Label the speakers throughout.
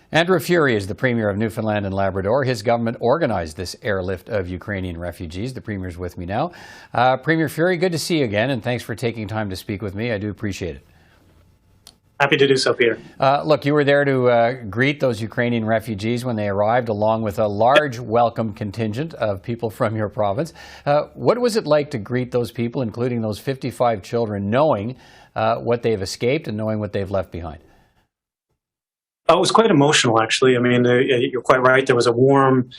Speaker 1: Andrew Furey is the Premier of Newfoundland and Labrador. His government organized this airlift of Ukrainian refugees. The Premier's with me now. Premier Furey, good to see you again, and thanks for taking time to speak with me. I do appreciate it.
Speaker 2: Happy to do so, Peter.
Speaker 1: Look, you were there to greet those Ukrainian refugees when they arrived, along with a large welcome contingent of people from your province. What was it like to greet those people, including those 55 children, knowing what they've escaped and knowing what they've left behind?
Speaker 2: It was quite emotional, actually. I mean, you're quite right. There was a warm,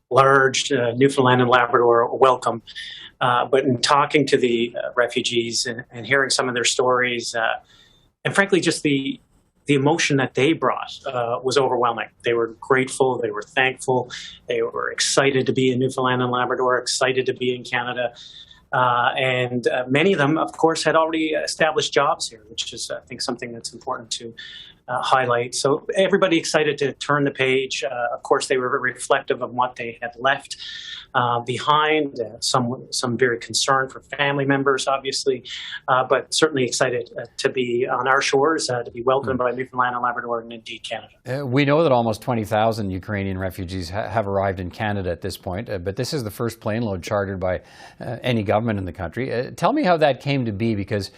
Speaker 2: large Newfoundland and Labrador welcome. But in talking to the refugees and hearing some of their stories, and frankly, just the emotion that they brought was overwhelming. They were grateful. They were thankful. They were excited to be in Newfoundland and Labrador, excited to be in Canada. And many of them, of course, had already established jobs here, which is, I think, something that's important to highlight. So everybody excited to turn the page. Of course, they were reflective of what they had left behind. Some very concerned for family members, obviously, but certainly excited to be on our shores, to be welcomed by Newfoundland and Labrador and indeed Canada.
Speaker 1: We know that almost 20,000 Ukrainian refugees have arrived in Canada at this point, but this is the first plane load chartered by any government in the country. Tell me how that came to be, because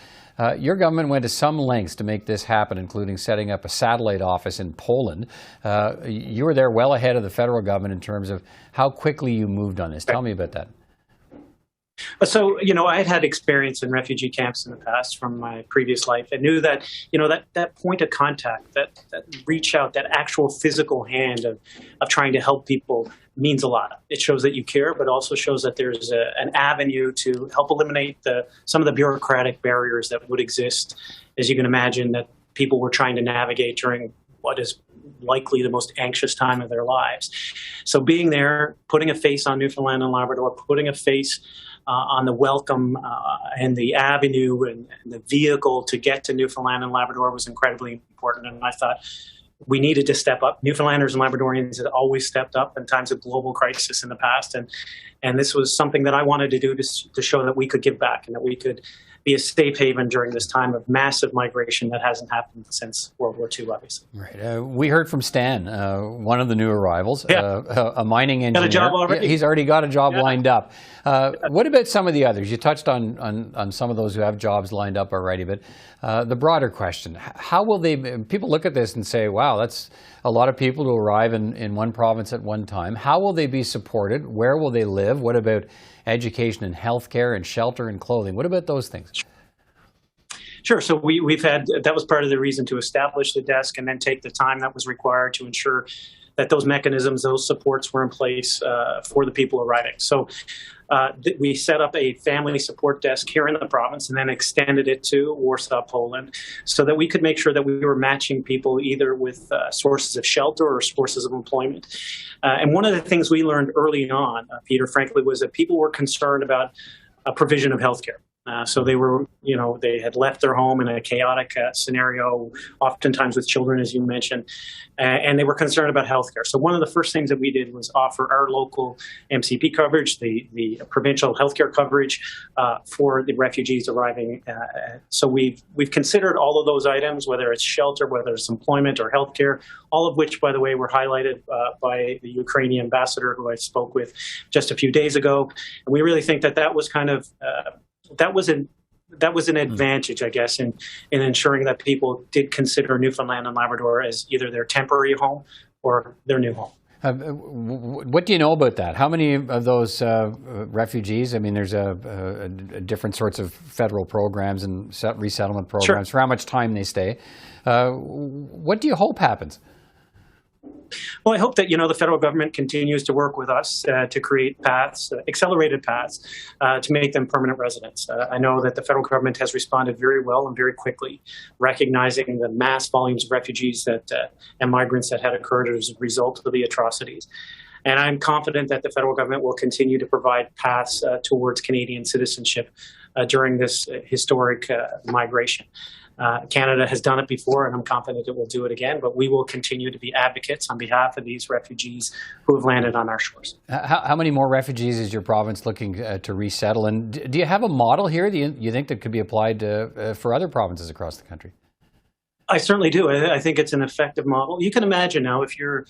Speaker 1: your government went to some lengths to make this happen, including setting up a satellite office in Poland. You were there well ahead of the federal government in terms of how quickly you moved on this. Tell me about that.
Speaker 2: So, I had had experience in refugee camps in the past from my previous life. I knew that, that point of contact, that reach out, that actual physical hand of trying to help people means a lot. It shows that you care, but also shows that there's an avenue to help eliminate some of the bureaucratic barriers that would exist, as you can imagine, that people were trying to navigate during what is likely the most anxious time of their lives. So being there, putting a face on Newfoundland and Labrador, putting a face on the welcome and the avenue and the vehicle to get to Newfoundland and Labrador was incredibly important. And I thought we needed to step up. Newfoundlanders and Labradorians had always stepped up in times of global crisis in the past. And this was something that I wanted to do to show that we could give back and that we could be a safe haven during this time of massive migration that hasn't happened since World War II, obviously.
Speaker 1: Right. We heard from Stan, one of the new arrivals, a mining engineer.
Speaker 2: Got a job already?
Speaker 1: He's already got a job lined up. What about some of the others? You touched on some of those who have jobs lined up already, but the broader question, how will people look at this and say, wow, that's a lot of people to arrive in one province at one time. How will they be supported? Where will they live? What about education and healthcare and shelter and clothing? What about those things?
Speaker 2: Sure. So we've had, that was part of the reason to establish the desk and then take the time that was required to ensure that those mechanisms, those supports were in place for the people arriving. So we set up a family support desk here in the province and then extended it to Warsaw, Poland, so that we could make sure that we were matching people either with sources of shelter or sources of employment. And one of the things we learned early on, Peter, frankly, was that people were concerned about a provision of healthcare. So they were, they had left their home in a chaotic scenario, oftentimes with children, as you mentioned, and they were concerned about healthcare. So one of the first things that we did was offer our local MCP coverage, the provincial healthcare coverage for the refugees arriving. So we've considered all of those items, whether it's shelter, whether it's employment or healthcare, all of which, by the way, were highlighted by the Ukrainian ambassador who I spoke with just a few days ago. And we really think that was kind of that was an advantage, I guess, in ensuring that people did consider Newfoundland and Labrador as either their temporary home or their new home.
Speaker 1: What do you know about that? How many of those refugees? I mean, there's a different sorts of federal programs and resettlement programs for how much time they stay. What do you hope happens?
Speaker 2: Well, I hope that, the federal government continues to work with us to create paths, accelerated paths, to make them permanent residents. I know that the federal government has responded very well and very quickly, recognizing the mass volumes of refugees and migrants that had occurred as a result of the atrocities. And I'm confident that the federal government will continue to provide paths towards Canadian citizenship during this historic migration. Canada has done it before, and I'm confident it will do it again, but we will continue to be advocates on behalf of these refugees who have landed on our shores.
Speaker 1: How many more refugees is your province looking to resettle? And do you have a model here that you think that could be applied for other provinces across the country?
Speaker 2: I certainly do. I think it's an effective model. You can imagine now if you're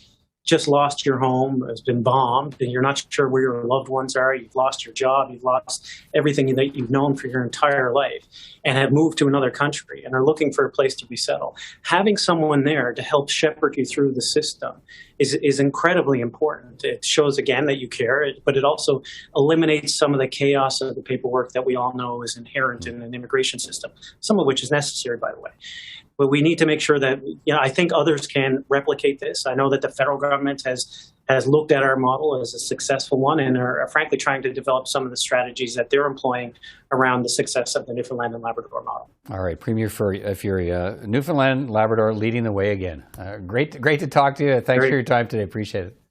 Speaker 2: just lost your home, has been bombed, and you're not sure where your loved ones are, you've lost your job, you've lost everything that you've known for your entire life, and have moved to another country and are looking for a place to resettle. Having someone there to help shepherd you through the system is incredibly important. It shows, again, that you care, but it also eliminates some of the chaos of the paperwork that we all know is inherent in an immigration system, some of which is necessary, by the way. But we need to make sure that, I think others can replicate this. I know that the federal government has looked at our model as a successful one and are frankly trying to develop some of the strategies that they're employing around the success of the Newfoundland and Labrador model.
Speaker 1: All right, Premier Furey, Newfoundland, Labrador leading the way again. Great to talk to you. Thanks for your time today. Appreciate it.